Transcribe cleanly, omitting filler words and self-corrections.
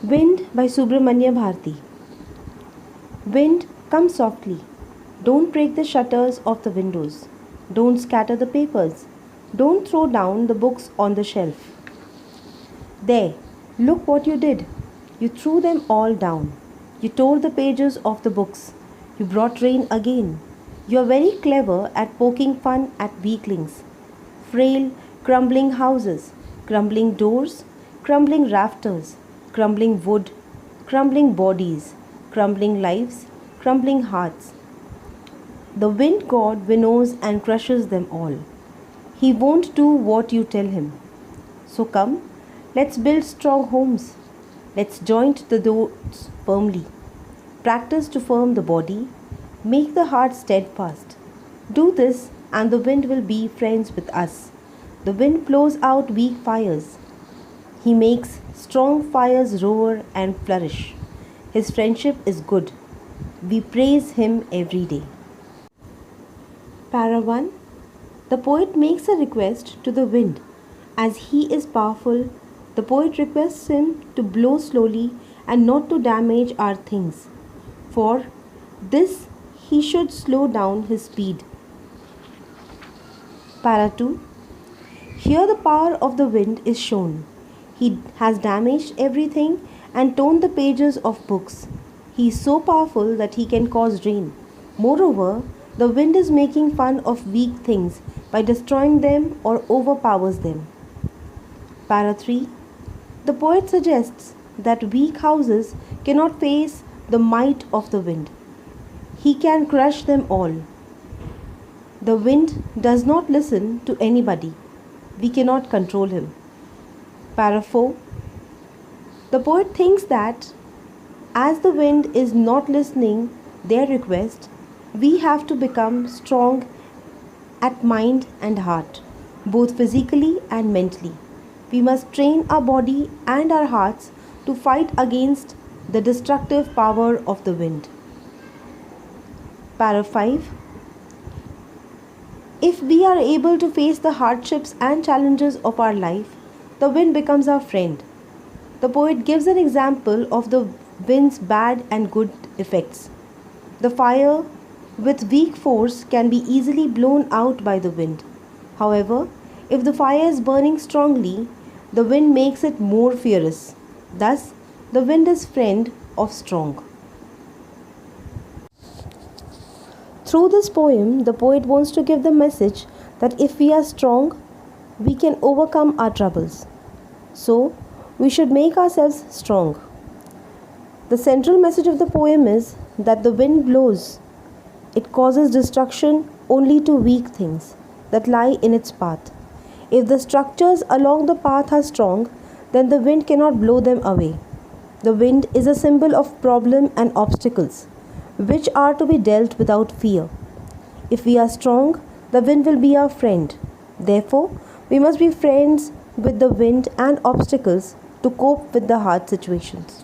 Wind by Subramanya Bharti. Wind, come softly. Don't break the shutters of the windows. Don't scatter the papers. Don't throw down the books on the shelf. There, look what you did. You threw them all down. You tore the pages of the books. You brought rain again. You are very clever at poking fun at weaklings. Frail, crumbling houses, crumbling doors, crumbling rafters, crumbling wood, crumbling bodies, crumbling lives, crumbling hearts. The wind god winnows and crushes them all. He won't do what you tell him. So come, let's build strong homes. Let's joint the doors firmly. Practice to firm the body. Make the heart steadfast. Do this, and the wind will be friends with us. The wind blows out weak fires. He makes strong fires roar and flourish. His friendship is good. We praise him every day. Para 1. The poet makes a request to the wind. As he is powerful, the poet requests him to blow slowly and not to damage our things. For this, he should slow down his speed. Para 2. Here the power of the wind is shown. He has damaged everything and torn the pages of books. He is so powerful that he can cause rain. Moreover, the wind is making fun of weak things by destroying them or overpowers them. Para 3. The poet suggests that weak houses cannot face the might of the wind. He can crush them all. The wind does not listen to anybody. We cannot control him. Para 4. The poet thinks that as the wind is not listening their request, we have to become strong at mind and heart, both physically and mentally. We must train our body and our hearts to fight against the destructive power of the wind. Para 5. If we are able to face the hardships and challenges of our life, the wind becomes our friend. The poet gives an example of the wind's bad and good effects. The fire with weak force can be easily blown out by the wind. However, if the fire is burning strongly, the wind makes it more fierce. Thus, the wind is friend of strong. Through this poem, the poet wants to give the message that if we are strong, we can overcome our troubles. So, we should make ourselves strong. The central message of the poem is that the wind blows. It causes destruction only to weak things that lie in its path. If the structures along the path are strong, then the wind cannot blow them away. The wind is a symbol of problem and obstacles, which are to be dealt without fear. If we are strong, the wind will be our friend. Therefore, we must be friends with the wind and obstacles to cope with the hard situations.